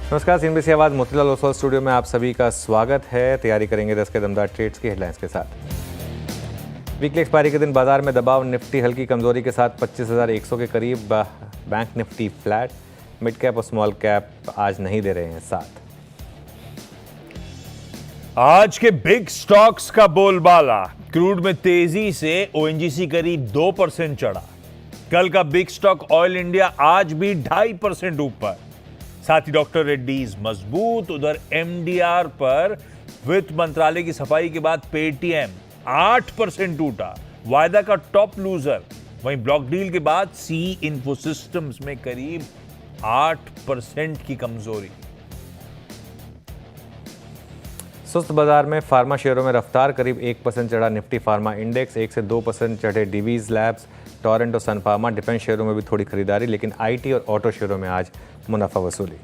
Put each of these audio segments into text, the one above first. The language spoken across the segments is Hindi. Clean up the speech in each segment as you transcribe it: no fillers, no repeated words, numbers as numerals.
नमस्कार, सीएनबीसी आवाज़ मोतीलाल ओसवाल स्टूडियो में आप सभी का स्वागत है। तैयारी करेंगे 10 के दमदार ट्रेड्स की हेडलाइंस के साथ। वीकली एक्सपायरी के दिन बाजार में दबाव, निफ्टी हल्की कमजोरी के साथ 25,100 के करीब। Bank Nifty flat. Mid cap और स्मॉल कैप आज नहीं दे रहे हैं साथ। आज के बिग स्टॉक्स का बोलबाला। क्रूड में तेजी से ओएनजीसी करीब 2% चढ़ा। कल का बिग स्टॉक ऑयल इंडिया आज भी 2.5% ऊपर। साथ ही डॉक्टर रेड्डीज मजबूत। उधर एमडीआर पर वित्त मंत्रालय की सफाई के बाद पेटीएम 8% टूटा, वायदा का टॉप लूजर। वहीं ब्लॉक डील के बाद सी इन्फोसिस्टम्स में करीब 8% की कमजोरी। सुस्त बाजार में फार्मा शेयरों में रफ्तार, करीब 1% चढ़ा निफ्टी फार्मा इंडेक्स। 1 से 2% चढ़े डीवीज लैब्स, टोरेंट और सन फार्मा। डिफेंस शेयरों में भी थोड़ी खरीदारी, लेकिन आईटी और ऑटो शेयरों में आज मुनाफा वसूली।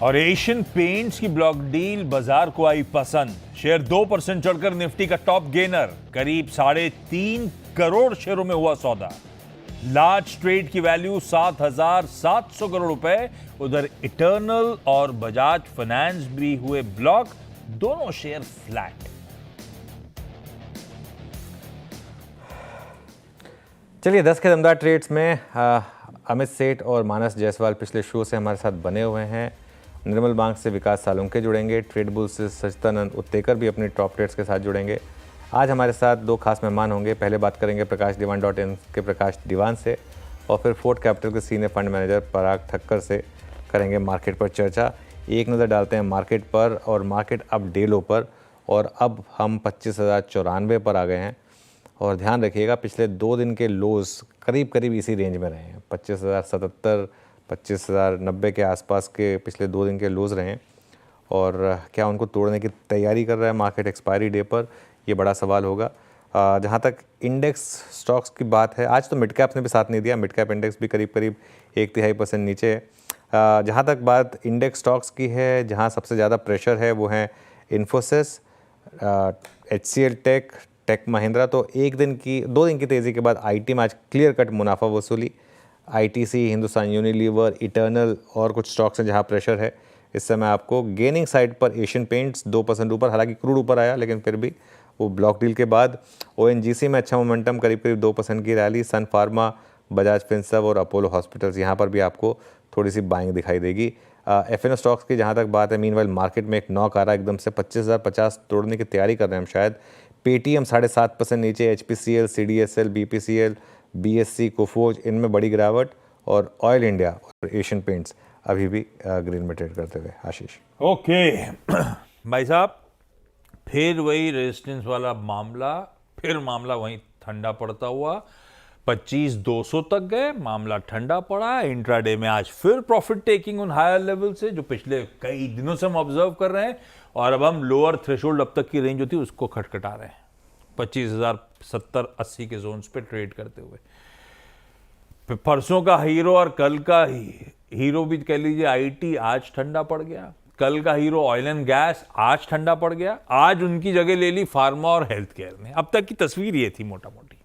और एशियन पेंट्स की ब्लॉक डील बाजार को आई पसंद। शेयर 2% चढ़कर निफ्टी का टॉप गेनर। करीब 3.5 करोड़ शेयरों में हुआ सौदा। लार्ज ट्रेड की वैल्यू 7,700 करोड़ रुपए। उधर इटर्नल और बजाज फाइनेंस भी हुए ब्लॉक, दोनों शेयर फ्लैट। चलिए 10 के दमदार ट्रेड्स में अमित सेठ और मानस जायसवाल पिछले शो से हमारे साथ बने हुए हैं। निर्मल बैंक से विकास सालुंके जुड़ेंगे। ट्रेड बुल से सचिदानंद उत्तेकर भी अपनी टॉप ट्रेड्स के साथ जुड़ेंगे। आज हमारे साथ दो खास मेहमान होंगे। पहले बात करेंगे प्रकाश दीवान .in के प्रकाश दीवान से, और फिर फोर्ट कैपिटल के सीनियर फंड मैनेजर पराग ठक्कर से करेंगे मार्केट पर चर्चा। एक नज़र डालते हैं मार्केट पर, और मार्केट अब डे लो पर, और अब हम 25,094 पर आ गए हैं। और ध्यान रखिएगा, पिछले 2 दिन के लोज करीब करीब इसी रेंज में रहे हैं। 25,077, 25,090 के आसपास के पिछले 2 दिन के लोज रहे हैं। और क्या उनको तोड़ने की तैयारी कर रहा है मार्केट एक्सपायरी डे पर, ये बड़ा सवाल होगा। जहाँ तक इंडेक्स स्टॉक्स की बात है, आज तो मिड कैप्स ने भी साथ नहीं दिया। मिड कैप इंडेक्स भी करीब करीब 1.5% नीचे है। जहाँ तक बात इंडेक्स स्टॉक्स की है, जहाँ सबसे ज़्यादा प्रेशर है वो है इन्फोसिस, HCL टेक महिंद्रा। तो 2 दिन की तेज़ी के बाद आईटी में आज क्लियर कट मुनाफा वसूली। आईटीसी, हिंदुस्तान यूनिलीवर, इटर्नल और कुछ स्टॉक्स हैं जहां प्रेशर है। इस समय आपको गेनिंग साइड पर एशियन पेंट्स 2% ऊपर, हालांकि क्रूड ऊपर आया लेकिन फिर भी वो ब्लॉक डील के बाद। ओएनजीसी में अच्छा मोमेंटम, करीब करीब 2% की रैली। सन फार्मा, बजाज फिनसर्व और अपोलो हॉस्पिटल्स, यहाँ पर भी आपको थोड़ी सी बाइंग दिखाई देगी। एफएनओ स्टॉक्स की जहाँ तक बात है, मीनवाइल मार्केट में एक नॉक आ रहा है, एकदम से 25,050 तोड़ने की तैयारी कर रहे हैं हम शायद। पेटीएम 7.5% नीचे। HPCL, CDSL, BPCL, BSC, कोफोज, इनमें बड़ी गिरावट। और ऑयल इंडिया और एशियन पेंट्स अभी भी ग्रीन में ट्रेड करते हुए। आशीष। ओके भाई साहब, फिर वही रेजिस्टेंस वाला मामला, फिर मामला वहीं ठंडा पड़ता हुआ 25,200 तक गए, मामला ठंडा पड़ा। इंट्राडे में आज फिर प्रॉफिट टेकिंग उन हायर लेवल से जो पिछले कई दिनों से हम ऑब्जर्व कर रहे हैं, और अब हम लोअर थ्रेशोल्ड अब तक की रेंज होती है उसको खटखटा रहे हैं। 25,070-80 के जोन्स पे ट्रेड करते हुए। परसों का हीरो और कल का हीरो भी कह लीजिए आईटी, आज ठंडा पड़ गया। कल का हीरो ऑयल एंड गैस, आज ठंडा पड़ गया। आज उनकी जगह ले ली फार्मा और हेल्थ केयर ने। अब तक की तस्वीर ये थी मोटा मोटी,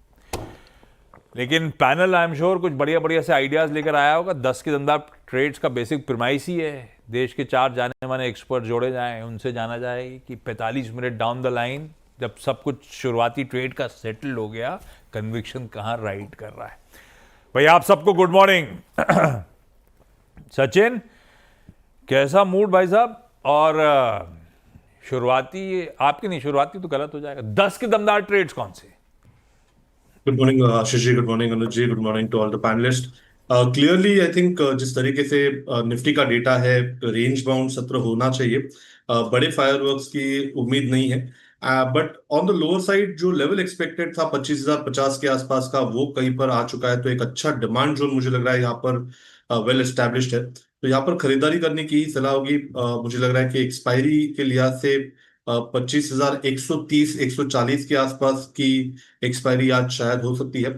लेकिन पैनल आई एम श्योर कुछ बढ़िया बढ़िया से आइडियाज लेकर आया होगा। 10 के दमदार ट्रेड्स का बेसिक प्रीमाइस ही है, देश के 4 जाने माने एक्सपर्ट जोड़े जाएं, उनसे जाना जाए कि 45 मिनट डाउन द लाइन जब सब कुछ शुरुआती ट्रेड का सेटल हो गया, कन्विक्शन कहां राइड कर रहा है। भाई आप सबको गुड मॉर्निंग। सचिन, कैसा मूड भाई साहब? और शुरुआती आपकी नहीं, शुरुआती तो गलत हो जाएगा। 10 के दमदार ट्रेड्स कौन से? Good morning Ashish ji, good morning Anuj ji, good morning to all the panelist. Clearly I think जिस तरीके से निफ्टी का डेटा है, रेंज बाउंड सत्र होना चाहिए। बड़े फायरवर्क्स की उम्मीद नहीं है, but on the lower side जो लेवल एक्सपेक्टेड था 25,050 के आसपास का, वो कहीं पर आ चुका है। तो एक अच्छा डिमांड जोन मुझे लग रहा है यहाँ पर वेल एस्टेब्लिश्ड है। तो यहाँ पर खरीदारी करने की ही सलाह होगी। मुझे लग रहा है कि एक्सपायरी के लिहाज से 25,130 140 के आसपास की एक्सपायरी आज शायद हो सकती है।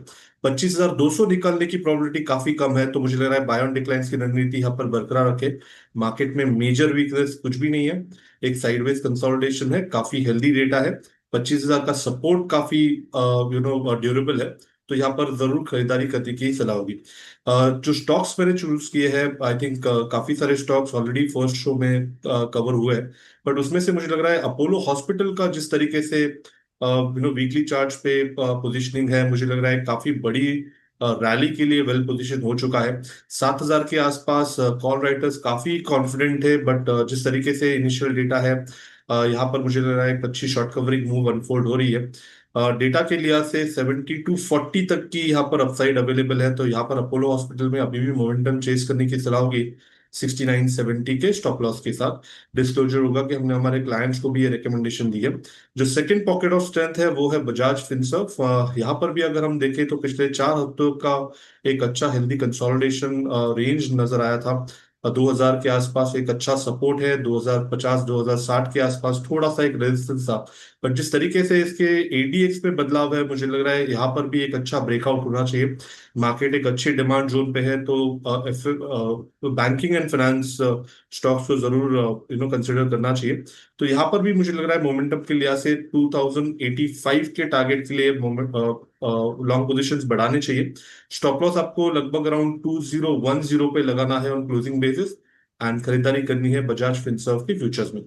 25,200 निकलने की प्रोबेबिलिटी काफी कम है। तो मुझे लग रहा है बाय ऑन डिक्लाइंस की रणनीति यहाँ पर बरकरार रखे। मार्केट में मेजर वीकनेस कुछ भी नहीं है, एक साइडवेज कंसोलिडेशन है, काफी हेल्दी डेटा है। 25,000 का सपोर्ट काफी ड्यूरेबल है। तो यहाँ पर जरूर खरीदारी करने की सलाह होगी। जो स्टॉक्स मैंने चूज किए हैं, आई थिंक काफी सारे स्टॉक्स ऑलरेडी फर्स्ट शो में कवर हुए हैं, बट उसमें से मुझे लग रहा है अपोलो हॉस्पिटल का जिस तरीके से वीकली चार्ट पे पोजीशनिंग है, मुझे लग रहा है काफी बड़ी रैली के लिए वेल पोजीशन हो चुका है। 7,000 के आसपास कॉल राइटर्स काफी कॉन्फिडेंट है, बट जिस तरीके से इनिशियल डेटा है, यहाँ पर मुझे लग रहा है एक अच्छी शॉर्ट कवरिंग मूव अनफोल्ड हो रही है। डेटा के लिहाज से 70 to 40 तक की यहाँ पर अपसाइड अवेलेबल है, तो यहाँ पर अपोलो हॉस्पिटल में अभी भी मोमेंटम चेस करने की सलाह होगी 69-70 के स्टॉप लॉस के साथ। डिस्क्लोजर होगा कि हमने हमारे क्लाइंट्स को भी ये रिकमेंडेशन दी है। जो सेकंड पॉकेट ऑफ स्ट्रेंथ है वो है बजाज फिनसर्व। यहाँ पर भी अगर हम देखें तो पिछले 4 हफ्तों का एक अच्छा हेल्दी कंसोलिडेशन रेंज नजर आया था। 2000 के आसपास एक अच्छा सपोर्ट है, 2050-2060 के आसपास थोड़ा सा एक रेजिस्टेंस था। पर जिस तरीके से इसके एडीएक्स पे बदलाव है, मुझे लग रहा है यहाँ पर भी एक अच्छा ब्रेकआउट होना चाहिए। मार्केट एक अच्छी डिमांड जोन पे है, तो बैंकिंग एंड फाइनेंस स्टॉक्स को जरूर कंसिडर करना चाहिए। तो यहाँ पर भी मुझे लग रहा है मोमेंटम के लिहाज से 2085 के टारगेट के लिए लॉन्ग पोजीशंस बढ़ाने चाहिए। स्टॉप लॉस आपको लगभग अराउंड 2010 पे लगाना है ऑन क्लोजिंग बेसिस, एंड खरीदारी करनी है बजाज फिनसर्व के फ्यूचर्स में।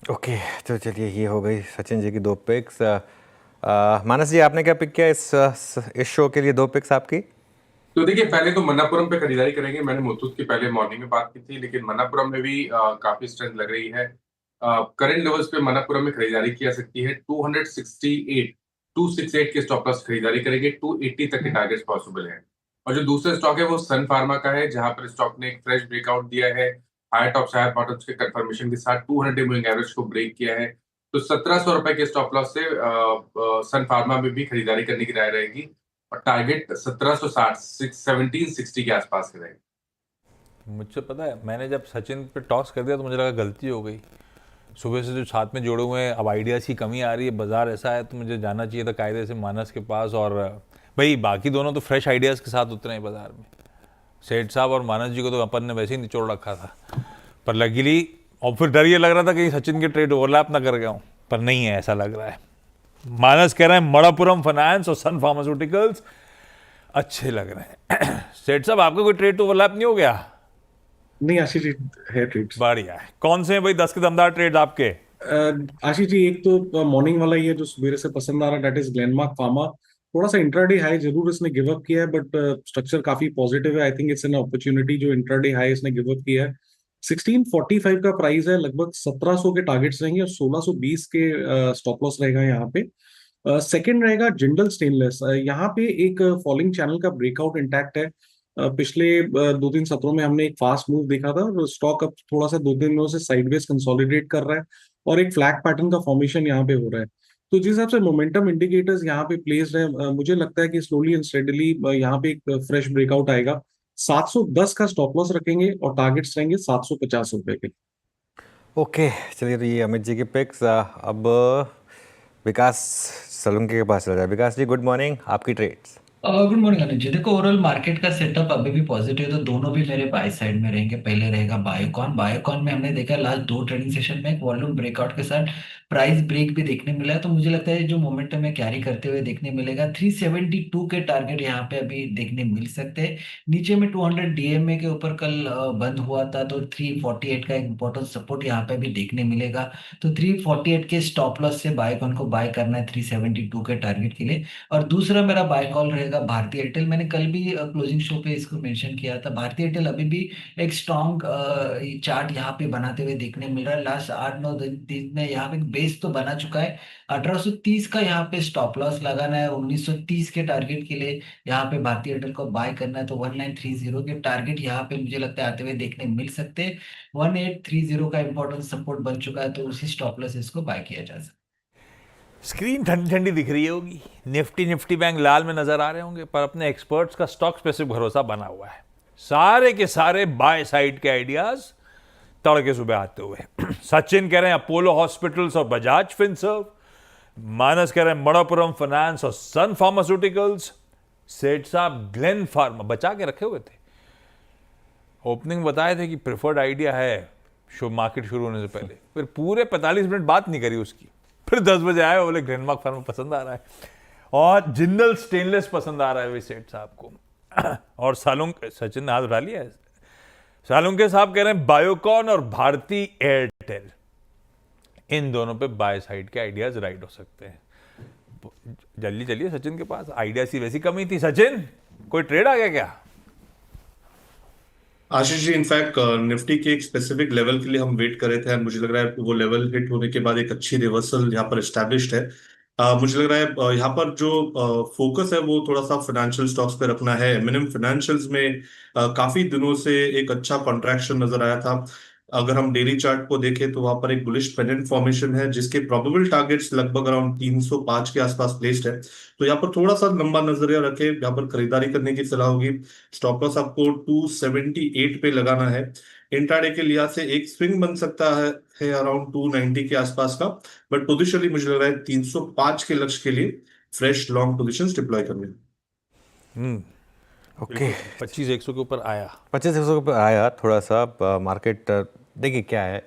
ओके, तो चलिए ये हो गई सचिन जी की 2 पिक्स। मानस जी, आपने क्या पिक किया इस शो के लिए? 2 पिक्स आपकी? तो देखिए, पहले तो मन्नापुरम पे खरीदारी करेंगे। मैंने मुथूट की पहले मॉर्निंग में बात की थी, लेकिन मन्नापुरम में भी काफी स्ट्रेंथ लग रही है। करंट लेवल्स पे मन्नापुरम में खरीदारी की जा सकती है। 268 के स्टॉप लॉस खरीदारी करेंगे। 280 तक के टारगेट्स पॉसिबल है। और जो दूसरा स्टॉक है वो सन फार्मा का है, जहां पर स्टॉक ने एक फ्रेश ब्रेकआउट दिया है। हायर टॉप हायर बॉटम्स के कंफर्मेशन के साथ 200 मूविंग एवरेज को ब्रेक किया है। तो 1700 रुपए के स्टॉप लॉस से सन फार्मा में भी खरीदारी करने की राय रहेगी, और टारगेट 1760 1760 के आसपास के रहेगा। मुझे पता है, मैंने जब सचिन पे टॉस कर दिया तो मुझे लगा गलती हो गई। सुबह से जो साथ में जोड़े हुए हैं, अब आइडियाज़ की कमी आ रही है, बाजार ऐसा है, तो मुझे जाना चाहिए था कायदे से मानस के पास। और भाई बाकी दोनों तो फ्रेश आइडियाज़ के साथ उतरे हैं बाजार में। सेठ साहब और मानस जी को तो अपन ने वैसे ही निचोड़ रखा था, पर लकीली, और फिर डर ये लग रहा था कि सचिन के ट्रेड ओवरलैप ना कर गया हूँ, पर नहीं है, ऐसा लग रहा है। मानस कह रहे हैं मणप्पुरम फाइनेंस और सन फार्मास्यूटिकल्स अच्छे लग रहे हैं। सेठ साहब, आपका कोई ट्रेड तो ओवरलैप नहीं हो गया? नहीं आशीष जी, है ट्रेड्स। बढ़िया है। कौन से हैं भाई 10 के दमदार ट्रेड आपके? आशीष जी, एक तो मॉर्निंग वाला ही है जो मेरे से पसंद आ रहा है, दैट इज ग्लेनमार्क फार्मा। थोड़ा सा इंट्राडे हाई जरूर इसने गिव अप किया है, बट स्ट्रक्चर काफी पॉजिटिव है। I think it's an opportunity. जो इंट्राडे हाई इसने गिव अप किया है, 1645 का प्राइस है, लगभग 1700 के टारगेट्स रहेंगे और 1620 के स्टॉप लॉस रहेगा यहाँ पे। सेकंड रहेगा जिंदल स्टेनलेस। यहाँ पे एक फॉलिंग चैनल का ब्रेकआउट इंटैक्ट है। पिछले 2-3 सत्रों में हमने एक फास्ट मूव देखा था, और स्टॉक अब थोड़ा सा 2-3 दिनों से साइडवेज कंसोलिडेट कर रहा है, और एक फ्लैग पैटर्न का फॉर्मेशन यहाँ पे हो रहा है। तो जिस हिसाब से मोमेंटम इंडिकेटर्स यहाँ पे प्लेस्ड है, मुझे लगता है कि स्लोली एंड स्टेडली यहाँ पे एक फ्रेश ब्रेकआउट आएगा। 710 का स्टॉप लॉस रखेंगे और टारगेट्स रहेंगे 750 रुपए के। ओके, चलिए, तो ये अमित जी के पिक्स। अब विकास सलूंके के पास चल जाए। विकास जी, गुड मॉर्निंग, आपकी ट्रेड्स। गुड मॉर्निंग अनुज जी। देखो, ओवरऑल मार्केट का सेटअप अभी भी पॉजिटिव है, तो दोनों भी मेरे बाय साइड में रहेंगे। पहले रहेगा बायोकॉन में हमने देखा लास्ट 2 ट्रेडिंग सेशन में एक वॉल्यूम ब्रेकआउट के साथ प्राइस ब्रेक भी देखने मिला है, तो मुझे लगता है जो मोमेंटम है कैरी करते हुए देखने मिलेगा। 372 के टारगेट यहाँ पे अभी देखने मिल सकते हैं। नीचे में 200 डीएमए के ऊपर कल बंद हुआ था, तो 348 का एक इंपॉर्टेंट सपोर्ट यहाँ पे भी देखने मिलेगा। तो 348 के स्टॉप लॉस से बायोकॉन को बाय करना है 372 के टारगेट के लिए। और दूसरा मेरा बाय कॉल रहेगा भारतीय एयरटेल। मैंने कल भी क्लोजिंग शो पे इसको मेंशन किया था। भारतीय एयरटेल अभी भी एक स्ट्रॉन्ग चार्ट यहाँ पे बनाते हुए देखने मिल रहा है। लास्ट 8-9 दिन में यहाँ पे बेस तो बना चुका है। 1830 का यहाँ पे स्टॉप लॉस लगाना है। 1930 के टारगेट के लिए यहाँ पे भारतीय एयरटेल को बाय करना है, तो 1930 के टारगेट यहाँ पे मुझे लगता है आते हुए देखने मिल सकते हैं। 1830 का इंपॉर्टेंट सपोर्ट बन चुका है, तो उसी स्टॉप लॉस इसको बाय किया जा सकता है। स्क्रीन ठंडी ठंडी दिख रही होगी, निफ्टी बैंक लाल में नजर आ रहे होंगे, पर अपने एक्सपर्ट्स का स्टॉक स्पेसिफिक भरोसा बना हुआ है। सारे के सारे बाय साइड के आइडियाज तड़के सुबह आते हुए। सचिन कह रहे हैं अपोलो हॉस्पिटल्स और बजाज फिनसर्व। मानस कह रहे हैं मणप्पुरम फाइनेंस और सन फार्मास्यूटिकल्स। सेठ साहब ग्लेन फार्मा बचा के रखे हुए थे। ओपनिंग बताए थे कि प्रेफर्ड आइडिया है शो मार्केट शुरू होने से पहले, फिर पूरे 45 मिनट बात नहीं करी उसकी। फिर 10 बजे आए, बोले ग्लेनमार्क फार्मा पसंद आ रहा है। और जिंदल स्टेनलेस पसंद आ रहा है सेठ साहब को। और सचिन ने हाथ उठा लिया है। सालुंके साहब कह रहे हैं बायोकॉन और भारती एयरटेल, इन दोनों पे बाय साइड के आइडियाज राइट हो सकते हैं। जल्दी चलिए सचिन के पास, आइडिया सी वैसी कमी थी। सचिन, कोई ट्रेड आ गया क्या? आशीष जी, इनफैक्ट निफ्टी के एक स्पेसिफिक लेवल के लिए हम वेट कर रहे थे, और मुझे लग रहा है वो लेवल हिट होने के बाद एक अच्छी रिवर्सल यहाँ पर एस्टैब्लिश्ड है। मुझे लग रहा है यहाँ पर जो फोकस है वो थोड़ा सा फाइनेंशियल स्टॉक्स पे रखना है। एमएनएम फाइनेंशियल्स में काफी दिनों से एक अच्छा कॉन्ट्रैक्शन नजर आया था। अगर हम डेली चार्ट को देखें तो वहां पर एक बुलिश पेंडेंट फॉर्मेशन है, जिसके प्रोबेबल टारगेट्स लगभग अराउंड 305 के आसपास प्लेस्ड है। तो यहाँ पर थोड़ा सा लंबा नजरिया रखे, यहाँ पर खरीदारी करने की सलाह होगी। स्टॉप लॉस आपको 278 पे लगाना है। इंट्राडे के लिहाज से एक स्विंग बन सकता है अराउंड 290 के आसपास का, बट पोजिशनली मुझे लग रहा है 305 के लक्ष्य के लिए फ्रेश लॉन्ग पोजिशंस डिप्लॉय करने। ओके, 25-100 के ऊपर आया, 25-100 के ऊपर आया थोड़ा सा मार्केट। देखिए क्या है,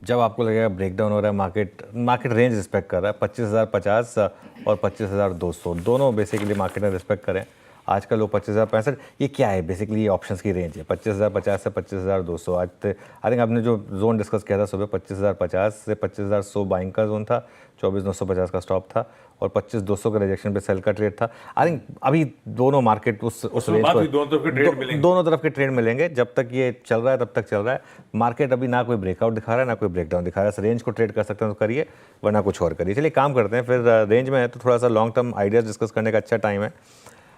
जब आपको लगेगा ब्रेकडाउन हो रहा है, मार्केट रेंज रिस्पेक्ट कर रहा है। 25,050 और 25,200 दोनों बेसिकली मार्केट ने रिस्पेक्ट करें। आज का लो 25,065, ये क्या है बेसिकली, ये ऑप्शंस की रेंज है 25,050 से 25,200। आज आई थिंक आपने जो जोन डिस्कस किया था सुबह, 25,050 से 25,100 बाइंग का जोन था, 24,950 का स्टॉप था, और 25,200 का रिजेक्शन पे सेल का ट्रेड था। आई थिंक अभी दोनों मार्केट उस रेंज पर दोनों तरफ के ट्रेड मिलेंगे। जब तक ये चल रहा है तब तक चल रहा है। मार्केट अभी ना कोई ब्रेकआउट दिखा रहा है ना कोई ब्रेकडाउन दिखा रहा है। रेंज को ट्रेड कर सकते हैं तो करिए, वरना कुछ और करिए। चलिए काम करते हैं फिर। रेंज में है तो थोड़ा सा लॉन्ग टर्म आइडियाज डिस्कस करने का अच्छा टाइम है।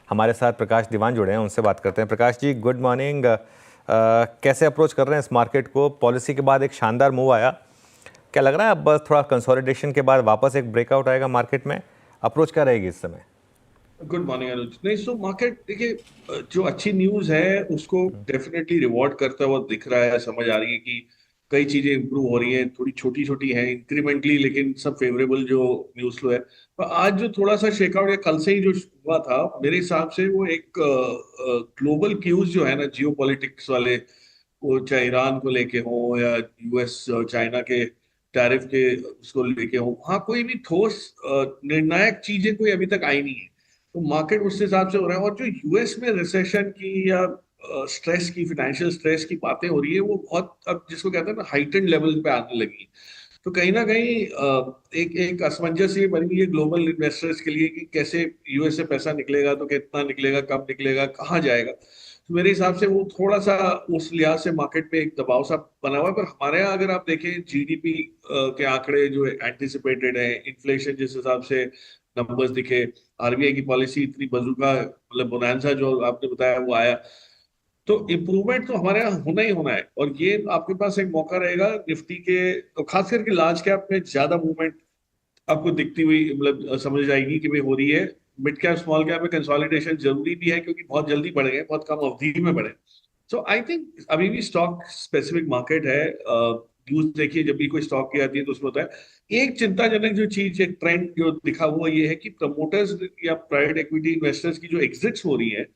हमारे साथ प्रकाश दीवान जुड़े हैं, उनसे बात करते हैं। Prakash ji, good morning. कैसे अप्रोच कर रहे हैं इस मार्केट को? पॉलिसी के बाद एक शानदार मूव आया, क्या लग रहा है अब बस थोड़ा कंसोलिडेशन के बाद वापस एक ब्रेकआउट आएगा मार्केट में? अप्रोच क्या रहेगी इस समय? गुड मॉर्निंग अनुज। नहीं, सो मार्केट देखिए, जो अच्छी न्यूज है उसको डेफिनेटली रिवॉर्ड करता हुआ दिख रहा है। समझ आ रही है कि कई चीजें इंप्रूव हो रही हैं, थोड़ी छोटी छोटी हैं इंक्रीमेंटली, लेकिन सब फेवरेबल जो न्यूज फ्लो है। पर आज जो थोड़ा सा शेकआउट या कल से ही जो हुआ था, मेरे हिसाब से वो एक ग्लोबल क्यूज जो है ना, जियो पॉलिटिक्स वाले, वो चाहे ईरान को लेके हो या यूएस चाइना के टैरिफ के उसको लेके हो, वहाँ कोई भी ठोस निर्णायक चीजें कोई अभी तक आई नहीं है। तो मार्केट उस हिसाब से हो रहा है। और जो यूएस में रिसेशन की या स्ट्रेस की, फाइनेंशियल स्ट्रेस की बातें हो रही है, वो बहुत अब जिसको कहते हैं ना हाइटेंड लेवल पे आने लगी। तो कहीं ना कहीं एक असमंजस ये बन गई है ग्लोबल इन्वेस्टर्स के लिए कि कैसे यूएस से पैसा निकलेगा, तो कितना निकलेगा, कब निकलेगा, कहाँ जाएगा। तो मेरे हिसाब से वो थोड़ा सा उस लिहाज से मार्केट पे एक दबाव सा बना हुआ है। पर हमारे यहाँ अगर आप देखें जीडीपी के आंकड़े जो एंटिसिपेटेड है, इन्फ्लेशन जिस हिसाब से नंबर्स दिखे, आरबीआई की पॉलिसी इतनी बजूका, मतलब बोनांजा जो आपने बताया वो आया, तो इम्प्रूवमेंट तो हमारे यहाँ होना ही होना है। और ये आपके पास एक मौका रहेगा निफ्टी के, तो खास करके लार्ज कैप में ज्यादा मूवमेंट आपको दिखती हुई, मतलब समझ जाएगी कि भाई हो रही है। मिड कैप स्मॉल कैप में कंसोलिडेशन जरूरी भी है, क्योंकि बहुत जल्दी बढ़े हैं, बहुत कम अवधि में बढ़े। सो आई थिंक अभी भी स्टॉक स्पेसिफिक मार्केट है। न्यूज देखिए, जब भी कोई स्टॉक की आती है तो उसमें होता है एक चिंताजनक जो चीज, एक ट्रेंड जो दिखा हुआ ये है कि प्रमोटर्स या प्राइवेट इक्विटी इन्वेस्टर्स की जो एग्जिट्स हो रही है,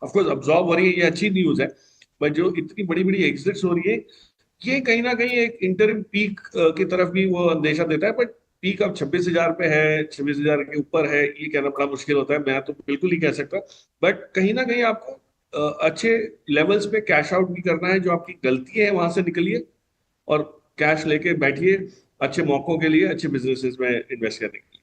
ऑफकोर्स अब्सॉर्ब हो रही है, ये अच्छी न्यूज है। बट जो इतनी बड़ी बड़ी एग्जिट्स हो रही है, ये कहीं ना कहीं एक इंटरिम पीक की तरफ भी वो अंदेशा देता है। बट पीक अब 26,000 पे है, 26,000 के ऊपर है, ये कहना बड़ा मुश्किल होता है, मैं तो बिल्कुल नहीं कह सकता। बट कहीं ना कहीं आपको अच्छे लेवल्स पे कैश आउट भी करना है। जो आपकी गलती है वहां से निकलिए और कैश लेके बैठिए अच्छे मौकों के लिए, अच्छे बिजनेसेस में इन्वेस्ट करने के लिए।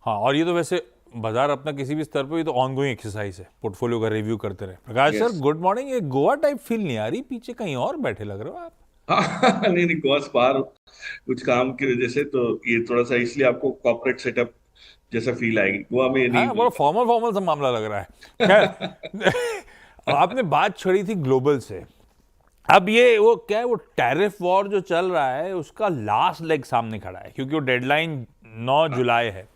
हाँ, और ये तो वैसे बाजार अपना किसी भी स्तर पर ये तो ऑनगोइंग एक्सरसाइज है, पोर्टफोलियो का रिव्यू करते रहे। प्रकाश सर, गुड मॉर्निंग। ये गोवा टाइप फील नहीं आ रही? पीछे कहीं और बैठे लग रहे हो आप। नहीं, गोवा से बाहर कुछ काम की वजह से, तो ये थोड़ा सा इसलिए आपको कॉर्पोरेट सेटअप जैसा फील आएगी। गोवा में नहीं, बड़ा फॉर्मल सा मामला लग रहा है। खैर, आपने बात छड़ी थी ग्लोबल से। अब ये वो क्या है, वो टैरिफ वॉर जो चल रहा है उसका लास्ट लेग सामने खड़ा है, क्योंकि वो डेडलाइन 9 जुलाई है।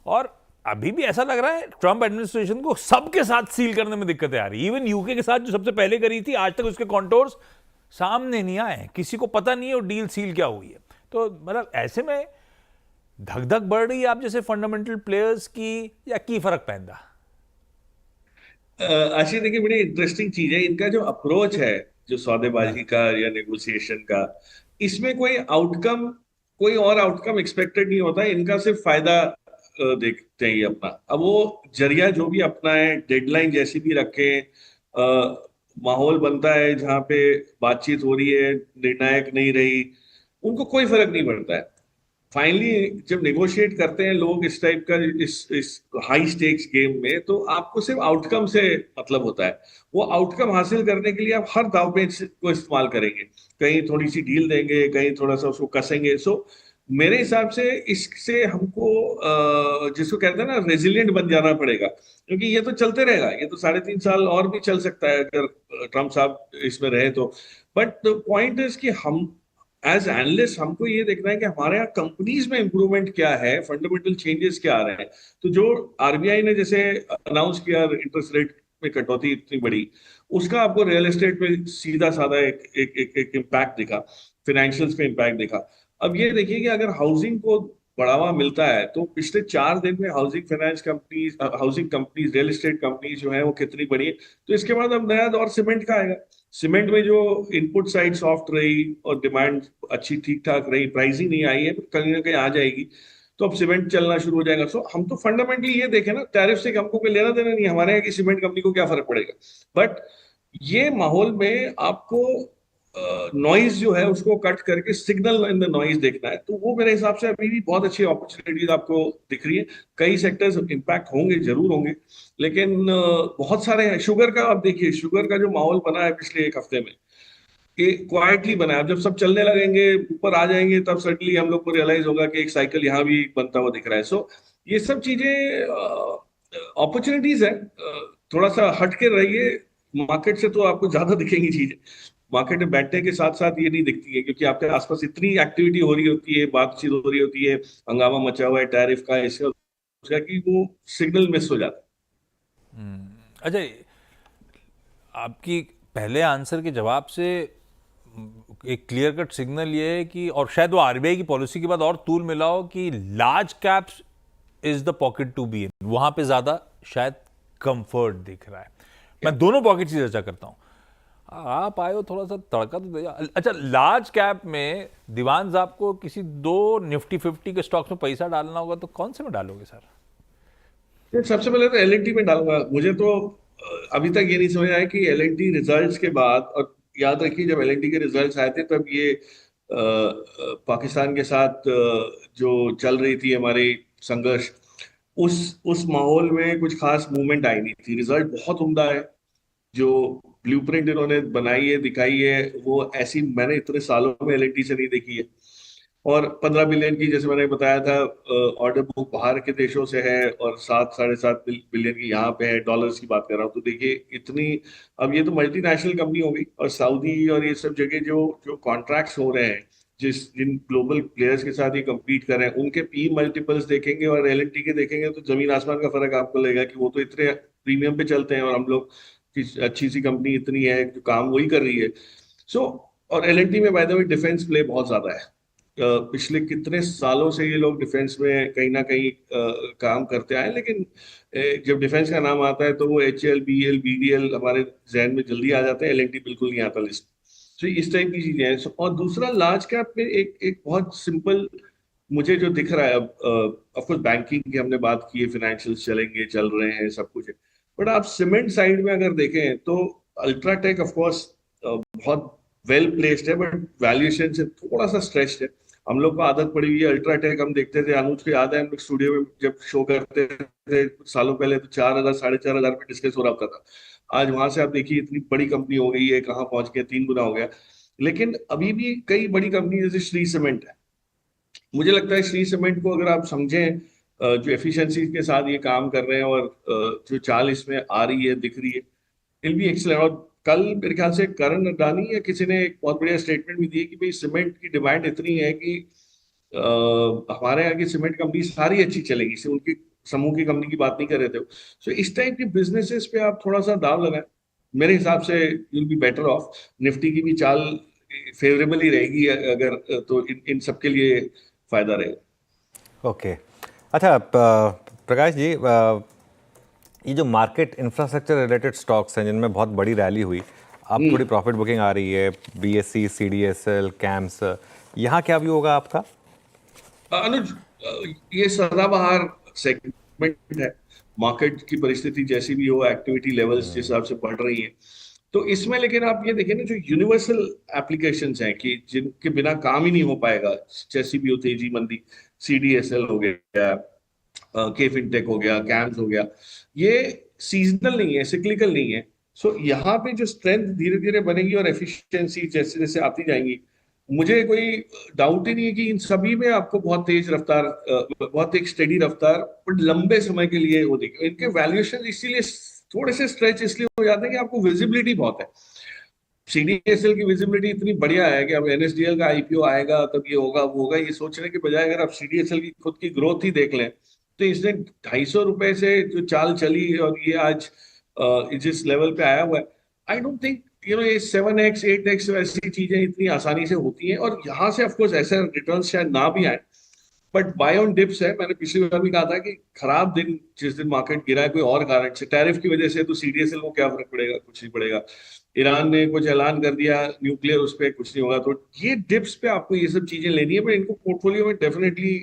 और अभी भी ऐसा लग रहा है ट्रंप एडमिनिस्ट्रेशन को सबके साथ सील करने में दिक्कतें आ रही है। इवन यूके के साथ जो सबसे पहले करी थी, आज तक उसके कॉन्टोर्स सामने नहीं आए, किसी को पता नहीं है वो डील सील क्या हुई है। तो मतलब ऐसे में धक धक बढ़ रही है आप जैसे फंडामेंटल प्लेयर्स की, या की फर्क पैंदा? आशीष, देखिए बड़ी इंटरेस्टिंग चीज है इनका जो अप्रोच है, जो सौदेबाजी का या नेगोशिएशन का। इसमें कोई और आउटकम एक्सपेक्टेड नहीं होता है, इनका सिर्फ फायदा देखते हैं ये अपना। अब वो जरिया जो भी अपना है, डेडलाइन जैसी भी रखे, माहौल बनता है जहाँ पे बातचीत हो रही है, निर्णायक नहीं रही, उनको कोई फर्क नहीं पड़ता है। फाइनली जब नेगोशिएट करते हैं लोग इस टाइप का, इस हाई स्टेक्स गेम में, तो आपको सिर्फ आउटकम से मतलब होता है। वो आउटकम हासिल करने के लिए आप हर दांवपेच को इस्तेमाल करेंगे, कहीं थोड़ी सी ढील देंगे, कहीं थोड़ा सा उसको कसेंगे। सो मेरे हिसाब से इससे हमको जिसको कहते हैं ना, रेजिलिएंट बन जाना पड़ेगा, क्योंकि ये तो चलते रहेगा, ये तो 3.5 साल और भी चल सकता है अगर ट्रम्प साहब इसमें रहे तो। बट द पॉइंट इज कि हम एज एनालिस्ट हमको ये देखना है कि हमारे यहाँ कंपनीज में इंप्रूवमेंट क्या है, फंडामेंटल चेंजेस क्या आ रहे हैं। तो जो आरबीआई ने जैसे अनाउंस किया इंटरेस्ट रेट में कटौती इतनी बड़ी, उसका आपको रियल एस्टेट में सीधा साधा एक इम्पैक्ट दिखा, फाइनेंशियल्स पे इम्पैक्ट दिखा। अब ये देखिए कि अगर हाउसिंग को बढ़ावा मिलता है तो पिछले 4 दिन में housing finance companies, housing companies, real estate companies जो है वो कितनी बढ़ी है। तो इसके बाद अब नया दौर सीमेंट का आएगा। सीमेंट में जो इनपुट साइड सॉफ्ट रही और डिमांड अच्छी ठीक ठाक रही, प्राइसिंग नहीं आई है, कहीं ना कहीं आ जाएगी, तो अब सीमेंट चलना शुरू हो जाएगा। सो हम तो फंडामेंटली ये देखें ना, टैरिफ से हमको कोई लेना देना नहीं, हमारे यहाँ की सीमेंट कंपनी को क्या फर्क पड़ेगा। बट ये माहौल में आपको नॉइज जो है उसको कट करके सिग्नल इन द नॉइज देखना है। तो वो मेरे हिसाब से अभी भी बहुत अच्छी अपॉर्चुनिटीज आपको दिख रही है। कई सेक्टर्स इम्पैक्ट होंगे, जरूर होंगे, लेकिन बहुत सारे हैं। शुगर का आप देखिए, शुगर का जो माहौल बना है पिछले 1 हफ्ते में, ये क्वाइटली बना है। अब जब सब चलने लगेंगे, ऊपर आ जाएंगे, तब सडनली हम लोग को रियलाइज होगा कि एक साइकिल यहाँ भी बनता हुआ दिख रहा है। सो ये सब चीजें अपॉर्चुनिटीज है। थोड़ा सा हट के रहिए मार्केट से, तो आपको ज्यादा दिखेंगी चीजें। मार्केट में बैठने के साथ साथ ये नहीं दिखती है, क्योंकि आपके आसपास इतनी एक्टिविटी हो रही होती है, बातचीत हो रही होती है, हंगामा मचा हुआ है टैरिफ का, इसका उसका, कि वो सिग्नल मिस हो जाता है। अजय, आपकी पहले आंसर के जवाब से एक क्लियर कट सिग्नल ये है कि, और शायद वो आरबीआई की पॉलिसी के बाद और तूल मिला हो, कि large caps is the pocket to be in, वहां पे ज्यादा शायद कंफर्ट दिख रहा है। मैं दोनों पॉकेट की चर्चा करता हूं, आप आए हो थोड़ा सा तड़का तो दे। अच्छा, लार्ज कैप में दीवान साहब को किसी 2 निफ्टी 50 के स्टॉक्स में पैसा डालना होगा तो कौन से में डालोगे सर? सबसे पहले तो एल&टी में डालूंगा। मुझे तो अभी तक ये नहीं समझ आया कि एल&टी रिजल्ट्स के बाद, और याद रखिए जब एल&टी के रिजल्ट्स आए थे तब ये पाकिस्तान के साथ जो चल रही थी हमारी संघर्ष, उस माहौल में कुछ खास मूवमेंट आई नहीं थी। रिजल्ट बहुत उम्दा है, जो ब्लूप्रिंट इन्होंने बनाई है, दिखाई है, वो ऐसी मैंने इतने सालों में एल&टी से नहीं देखी है। और 15 बिलियन की, जैसे मैंने बताया था, ऑर्डर बुक बाहर के देशों से है, और 7-7.5 बिलियन की यहाँ पे है। डॉलर्स की बात कर रहा हूँ, तो देखिए इतनी, अब ये तो मल्टीनेशनल कंपनी हो गई, और सऊदी और ये सब जगह जो जो कॉन्ट्रैक्ट्स हो रहे हैं, जिन ग्लोबल प्लेयर्स के साथ ये कम्पीट कर रहे हैं, उनके पी मल्टीपल्स देखेंगे और एल&टी के देखेंगे तो जमीन आसमान का फर्क आपको लगेगा कि वो तो इतने प्रीमियम पे चलते हैं, और हम लोग अच्छी सी कंपनी इतनी है जो काम वही कर रही है। सो और एल&टी में by the way defence play बहुत ज्यादा है। पिछले कितने सालों से ये लोग डिफेंस में कहीं ना कहीं काम करते आए, लेकिन जब डिफेंस का नाम आता है तो वो HAL, BEL, BDL हमारे जहन में जल्दी आ जाते हैं, एल&टी बिल्कुल नहीं आता लिस्ट। तो इस टाइप की चीजें हैं। और दूसरा, लार्ज कैप में एक बहुत सिंपल मुझे जो दिख रहा है, अब ऑफकोर्स बैंकिंग की हमने बात की है, फाइनेंशियल्स चलेंगे, चल रहे हैं, सब कुछ है, बट आप सीमेंट साइड में अगर देखें तो अल्ट्राटेक ऑफकोर्स बहुत वेल प्लेस्ड है, बट वैल्यूएशन से थोड़ा सा स्ट्रेच्ड है। हम लोग को आदत पड़ी हुई है अल्ट्राटेक, हम देखते थे, अनुज को याद है, हम लोग स्टूडियो में जब शो करते थे कुछ सालों पहले, तो 4,000 4,500 में डिस्कस हो रहा होता था। आज वहां से आप देखिए इतनी बड़ी कंपनी हो गई है, कहाँ पहुंच गया, 3 गुना हो गया। लेकिन अभी भी कई बड़ी कंपनी जैसे श्री सीमेंट है, मुझे लगता है श्री सीमेंट को अगर आप समझें, जो एफिशिएंसी के साथ ये काम कर रहे हैं, और जो चाल इसमें आ रही है, दिख रही है, इट बी एक्सीलेंट। और कल मेरे ख्याल से करण अडानी या किसी ने एक बहुत बढ़िया स्टेटमेंट भी दी कि भाई सीमेंट की डिमांड इतनी है कि हमारे यहाँ की सीमेंट कंपनी सारी अच्छी चलेगी, सिर्फ उनकी समूह की कंपनी की बात नहीं कर रहे थे। सो इस टाइप की बिजनेसेस पे आप थोड़ा सा दाव लगाएं, मेरे हिसाब से you'll be better of. Nifty की भी चाल फेवरेबल ही रहेगी अगर, तो इन सब के लिए फायदा रहेगा। ओके, अच्छा प्रकाश जी, ये जो मार्केट इंफ्रास्ट्रक्चर रिलेटेड स्टॉक्स हैं जिनमें बहुत बड़ी रैली हुई, अब थोड़ी प्रॉफिट बुकिंग आ रही है, BSE, CDSL, कैम्स, यहाँ क्या व्यू होगा आपका? अनुज, ये सदाबहार सेगमेंट है, मार्केट की परिस्थिति जैसी भी हो, एक्टिविटी लेवल्स जिस हिसाब से बढ़ रही हैं, तो इसमें लेकिन आप ये देखिए ना, जो यूनिवर्सल एप्लीकेशंस हैं कि जिनके बिना काम ही नहीं हो पाएगा, जैसी भी हो तेजी मंदी, CDSL हो गया, के फिनटेक हो गया, कैम्स हो गया, ये सीजनल नहीं है, सिक्लिकल नहीं है। सो यहाँ पे जो स्ट्रेंथ धीरे धीरे बनेगी और एफिशिएंसी जैसे जैसे आती जाएंगी, मुझे कोई डाउट ही नहीं है कि इन सभी में आपको बहुत तेज रफ्तार, बहुत एक स्टेडी रफ्तार बट लंबे समय के लिए वो देखिए। इनके वैल्यूएशन इसीलिए थोड़े से स्ट्रेच इसलिए हो जाते हैं कि आपको विजिबिलिटी बहुत है। CDSL की विजिबिलिटी इतनी बढ़िया है कि अब NSDL का IPO आएगा तब ये होगा वो होगा, ये सोचने के बजाय अगर आप CDSL की खुद की ग्रोथ ही देख लें, तो इसने 250 रुपए से जो चाल चली और ये आज जिस लेवल पे आया हुआ है, आई डोंट थिंक ये 7x 8x ऐसी चीजें इतनी आसानी से होती हैं। और यहाँ से ऑफकोर्स ऐसे रिटर्न शायद ना भी आए, बट बाय ऑन डिप्स है। मैंने पिछली बार भी कहा था कि खराब दिन जिस दिन मार्केट गिरा है कोई और कारण से, टैरिफ की वजह से, तो CDSL को क्या फर्क पड़ेगा, कुछ नहीं पड़ेगा। ईरान ने कुछ ऐलान कर दिया न्यूक्लियर, उस पर कुछ नहीं होगा। तो ये डिप्स पे आपको ये सब चीजें लेनी है, पर इनको पोर्टफोलियो में डेफिनेटली,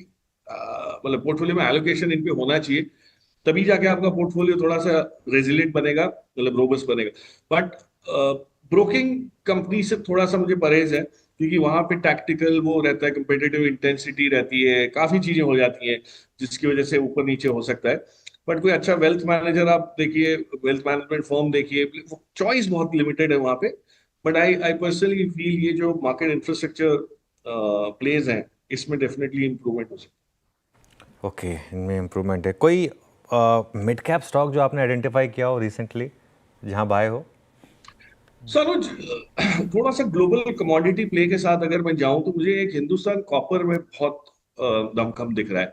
मतलब पोर्टफोलियो में एलोकेशन इन पे होना चाहिए, तभी जाके आपका पोर्टफोलियो थोड़ा सा रेजिलिएंट बनेगा, मतलब रोबस्ट बनेगा। बट ब्रोकिंग कंपनी से थोड़ा सा मुझे परहेज है, क्योंकि वहां पे टैक्टिकल वो रहता है, कंपेटिटिव इंटेंसिटी रहती है, काफी चीजें हो जाती हैं जिसकी वजह से ऊपर नीचे हो सकता है। बट कोई अच्छा वेल्थ मैनेजर आप देखिए, वेल्थ मैनेजमेंट फर्म देखिए, चॉइस बहुत लिमिटेड है वहां पे। बट आई पर्सनली फील ये जो मार्केट इंफ्रास्ट्रक्चर प्लेज हैं, इसमें डेफिनेटली इंप्रूवमेंट हो सकता है। ओके, इनमें इम्प्रूवमेंट है। कोई मिड कैप स्टॉक जो आपने आइडेंटिफाई किया हो रिसेंटली जहां बाय हो? सरोज, थोड़ा सा ग्लोबल कमोडिटी प्ले के साथ अगर मैं जाऊं, तो मुझे एक हिंदुस्तान कॉपर में बहुत दमखम दिख रहा है।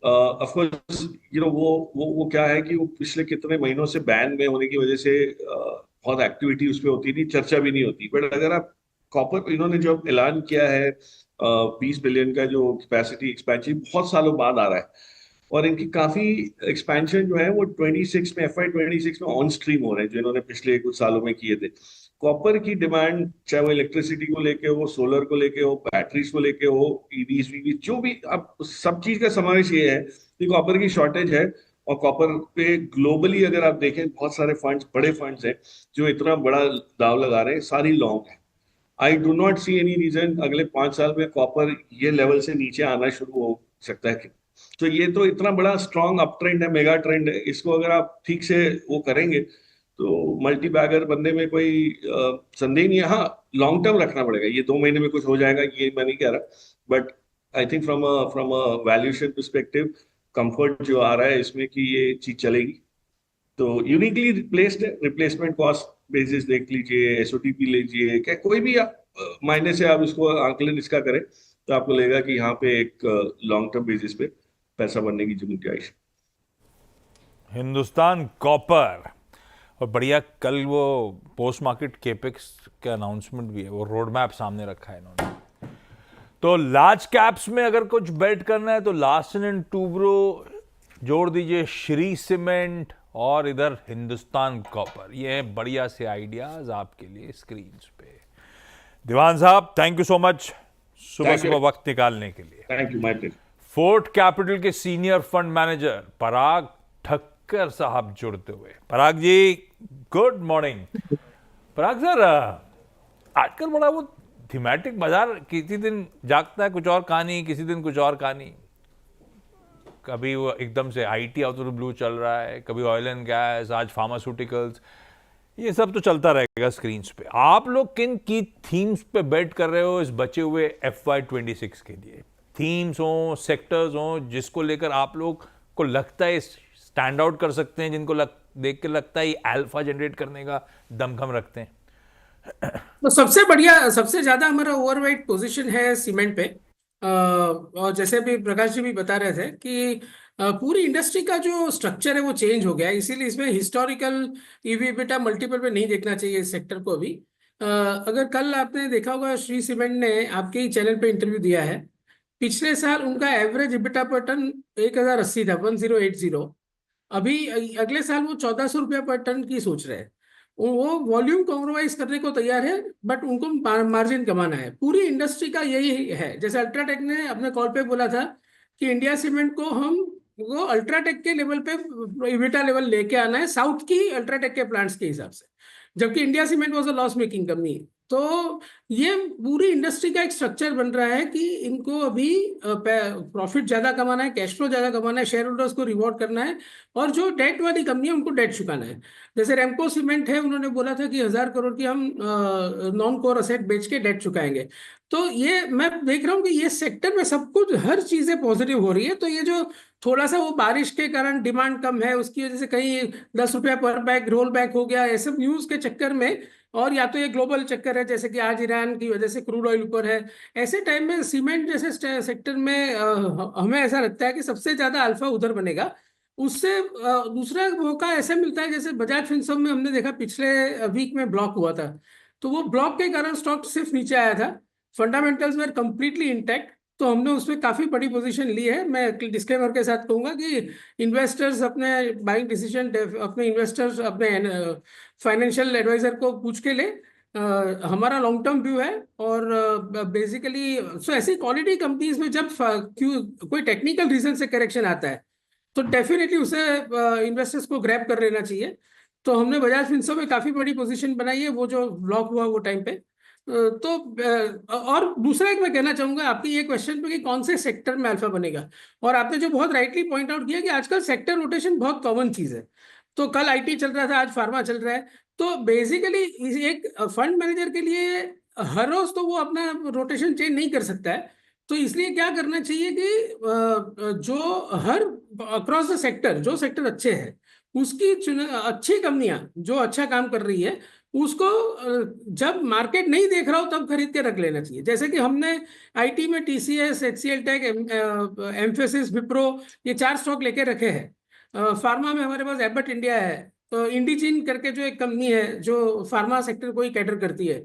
ऑफ कोर्स वो क्या है कि वो पिछले कितने महीनों से बैन में होने की वजह से बहुत एक्टिविटी उस पर होती नहीं, चर्चा भी नहीं होती। बट अगर आप कॉपर, इन्होंने जो ऐलान किया है 20 बिलियन का जो कैपेसिटी एक्सपेंशन, बहुत सालों बाद आ रहा है, और इनकी काफी एक्सपेंशन जो है वो 26 में, FY 26 में ऑन स्ट्रीम हो रहे हैं, जो इन्होंने पिछले कुछ सालों में किए थे। कॉपर की डिमांड, चाहे वो इलेक्ट्रिसिटी को लेके हो, सोलर को लेके हो, बैटरीज को लेके हो, EVs वीवी, जो भी, अब सब चीज का समावेश ये है कि कॉपर की शॉर्टेज है। और कॉपर पे ग्लोबली अगर आप देखें, बहुत सारे फंड्स, बड़े फंड्स हैं जो इतना बड़ा दाव लगा रहे हैं, सारी लॉन्ग है। I do not see any reason अगले 5 साल में कॉपर ये लेवल से नीचे आना शुरू हो सकता है। तो ये तो इतना बड़ा स्ट्रॉन्ग अप ट्रेंड है, मेगा ट्रेंड है, इसको अगर आप ठीक से वो करेंगे तो मल्टी बैगर बनने में कोई संदेह नहीं है। हाँ, लॉन्ग टर्म रखना पड़ेगा, ये 2 महीने में कुछ हो जाएगा ये मैं नहीं कह रहा, but I think from a valuation perspective comfort जो आ रहा है इसमें कि ये चीज चलेगी। तो यूनिकली प्लेस्ड है, रिप्लेसमेंट कॉस्ट बेसिस देख लीजिए, SOTP लीजिए, क्या कोई भी आप मायने से आप इसको आंकलन इसका करें, तो आपको लगेगा कि यहाँ पे एक लॉन्ग टर्म बेसिस पे पैसा बनने की गुंजाइश है। हिंदुस्तान कॉपर, और बढ़िया, कल वो पोस्ट मार्केट केपेक्स का अनाउंसमेंट भी है, वो रोड मैप सामने रखा है इन्होंने। तो लार्ज कैप्स में अगर कुछ बेट करना है तो लार्सन एंड टूब्रो जोड़ दीजिए, श्री सीमेंट और इधर हिंदुस्तान कॉपर। ये है बढ़िया से आइडियाज आपके लिए स्क्रीन पे। दीवान साहब, थैंक यू सो मच सुबह सुबह वक्त निकालने के लिए। Thank you, my pleasure. Fort capital के सीनियर फंड मैनेजर पराग ठक्कर साहब जुड़ते हुए। पराग जी, गुड मॉर्निंग। पराग सर, आजकल बड़ा वो थीमेटिक बाजार, किसी दिन जागता है कुछ और कहानी, किसी दिन कुछ और कहानी। कभी वो एकदम से IT आउट ऑफ ब्लू चल रहा है, कभी ऑयल एंड गैस, आज फार्मास्यूटिकल्स, ये सब तो चलता रहेगा स्क्रीन पे। आप लोग किन की थीम्स पे बेट कर रहे हो इस बचे हुए FY 26 के लिए? थीम्स हो, सेक्टर्स हो, जिसको लेकर आप लोग को लगता है स्टैंड आउट कर सकते हैं, जिनको देख के लगता है ये अल्फा जनरेट करने का दमखम रखते हैं? तो सबसे बढ़िया, सबसे ज्यादा हमारा ओवरवेट पोजीशन है सीमेंट पे। और जैसे भी प्रकाश जी भी बता रहे थे कि पूरी इंडस्ट्री का जो स्ट्रक्चर है वो चेंज हो गया है, इसीलिए इसमें हिस्टोरिकल EV/EBITDA मल्टीपल पे नहीं देखना चाहिए इस सेक्टर को अभी। अगर कल आपने देखा होगा, श्री सीमेंट ने आपके ही चैनल पे इंटरव्यू दिया है, पिछले साल उनका एवरेज EBITDA पर टन 1080 था, 1080। अभी अगले साल वो 1400 रुपया पर टन की सोच रहे हैं। वो वॉल्यूम कॉम्प्रोमाइज करने को तैयार है, बट उनको मार्जिन कमाना है। पूरी इंडस्ट्री का यही है। जैसे अल्ट्राटेक ने अपने कॉल पे बोला था कि इंडिया सीमेंट को हम वो अल्ट्राटेक के लेवल पे इबिटा लेवल लेके आना है, साउथ की अल्ट्राटेक के प्लांट्स के हिसाब से, जबकि India cement was a loss making company. तो ये पूरी इंडस्ट्री का एक स्ट्रक्चर बन रहा है कि इनको अभी प्रॉफिट ज्यादा कमाना है, कैश फ्लो ज्यादा कमाना है, शेयर होल्डर्स को रिवॉर्ड करना है, और जो डेट वाली कंपनी है उनको डेट चुकाना है। जैसे रेमको सीमेंट है, उन्होंने बोला था कि 1000 करोड़ की हम नॉन कोर असेट बेच के डेट चुकाएंगे। तो ये मैं देख रहा हूँ कि ये सेक्टर में सब कुछ, हर चीजें पॉजिटिव हो रही है। तो ये जो थोड़ा सा वो बारिश के कारण डिमांड कम है, उसकी वजह से कहीं 10 रुपया पर बैग रोल बैक हो गया, ऐसे न्यूज के चक्कर में, और या तो ये ग्लोबल चक्कर है जैसे कि आज ईरान की वजह से क्रूड ऑयल ऊपर है, ऐसे टाइम में सीमेंट जैसे सेक्टर में हमें ऐसा लगता है कि सबसे ज्यादा अल्फा उधर बनेगा। उससे दूसरा मौका ऐसे मिलता है, जैसे बजाज फिनसर्व में हमने देखा पिछले वीक में ब्लॉक हुआ था, तो वो ब्लॉक के कारण स्टॉक सिर्फ नीचे आया था, फंडामेंटल्स वेर कंप्लीटली इंटैक्ट, तो हमने उसमें काफी बड़ी पोजीशन ली है। मैं डिस्क्लेमर के साथ कहूंगा कि इन्वेस्टर्स अपने बाइंग डिसीजन अपने इन्वेस्टर्स अपने फाइनेंशियल एडवाइजर को पूछ के ले। हमारा लॉन्ग टर्म व्यू है, और बेसिकली सो ऐसी क्वालिटी कंपनीज में जब कोई टेक्निकल रीजन से करेक्शन आता है तो डेफिनेटली उसे इन्वेस्टर्स को ग्रैब कर लेना चाहिए। तो हमने बजाज फिनसर्व में काफी बड़ी पोजीशन बनाई है, वो जो ब्लॉक हुआ वो टाइम पे। तो और दूसरा एक मैं कहना चाहूंगा आपकी ये क्वेश्चन पे कि कौन से सेक्टर में अल्फा बनेगा, और आपने जो बहुत राइटली पॉइंट आउट किया कि आजकल सेक्टर रोटेशन बहुत कॉमन चीज है। तो कल आईटी चल रहा था, आज फार्मा चल रहा है। तो बेसिकली एक फंड मैनेजर के लिए हर रोज तो वो अपना रोटेशन चेंज नहीं कर सकता है, तो इसलिए क्या करना चाहिए कि जो हर अक्रॉस द सेक्टर, जो सेक्टर अच्छे हैं उसकी अच्छी कंपनियां जो अच्छा काम कर रही है उसको जब मार्केट नहीं देख रहा हो तब खरीद के रख लेना चाहिए। जैसे कि हमने आईटी में टीसीएस, एचसीएल टेक, एम्फेसिस, विप्रो, ये 4 स्टॉक लेके रखे हैं। फार्मा में हमारे पास एबट इंडिया है, तो इंडिजीन करके जो एक कंपनी है जो फार्मा सेक्टर को ही कैटर करती है,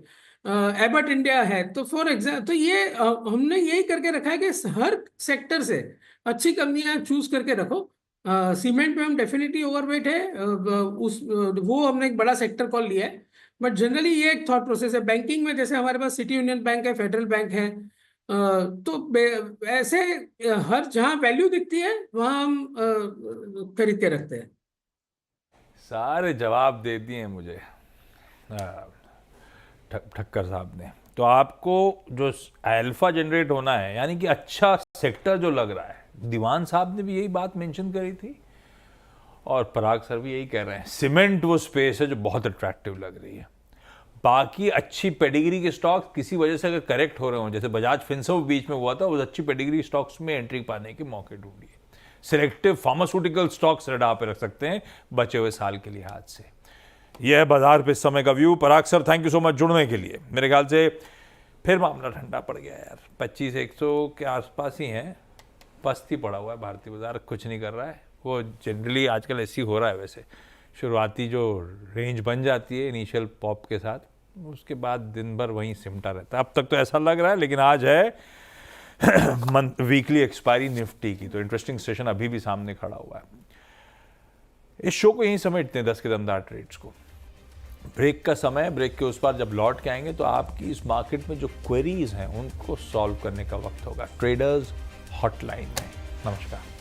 एबट इंडिया है। तो फॉर एग्जाम्पल, तो ये हमने यही करके रखा है कि हर सेक्टर से अच्छी कंपनियां चूज करके रखो। सीमेंट में हम डेफिनेटली ओवरवेट है, वो हमने एक बड़ा सेक्टर कॉल लिया है, बट जनरली ये एक थॉट प्रोसेस है। बैंकिंग में जैसे हमारे पास सिटी यूनियन बैंक है, फेडरल बैंक है, तो ऐसे हर जहां वैल्यू दिखती है वहां हम खरीद के रखते हैं। सारे जवाब दे दिए मुझे ठक्कर साहब ने। तो आपको जो अल्फा जनरेट होना है, यानी कि अच्छा सेक्टर जो लग रहा है, दीवान साहब ने भी यही बात मेंशन करी थी और पराग सर भी यही कह रहे हैं, सीमेंट वो स्पेस है जो बहुत अट्रैक्टिव लग रही है। बाकी अच्छी पेडिग्री के स्टॉक्स किसी वजह से अगर करेक्ट हो रहे हों, जैसे बजाज फिनसर्व बीच में हुआ था, उस अच्छी पेडिग्री स्टॉक्स में एंट्री पाने के मौके ढूंढिए। सिलेक्टिव फार्मास्यूटिकल स्टॉक्स रडार पे रख सकते हैं बचे हुए साल के लिहाज से। यह है बाजार पे इस समय का view. Parag sir, thank you so much जुड़ने के लिए। मेरे ख्याल से फिर मामला ठंडा पड़ गया यार, 25-100 के आसपास ही हैं, पस्ती पड़ा हुआ है भारतीय बाजार, कुछ नहीं कर रहा है। वो जनरली आजकल ऐसी हो रहा है, वैसे शुरुआती जो रेंज बन जाती है इनिशियल पॉप के साथ, उसके बाद दिन भर वहीं सिमटा रहता है। अब तक तो ऐसा लग रहा है, लेकिन आज है वीकली एक्सपायरी निफ्टी की, तो इंटरेस्टिंग सेशन अभी भी सामने खड़ा हुआ है। इस शो को यहीं समेटते हैं 10 के दमदार ट्रेड्स को। ब्रेक का समय, ब्रेक के उस पार जब लौट के आएंगे तो आपकी इस मार्केट में जो क्वेरीज हैं उनको सॉल्व करने का वक्त होगा ट्रेडर्स हॉटलाइन में। नमस्कार।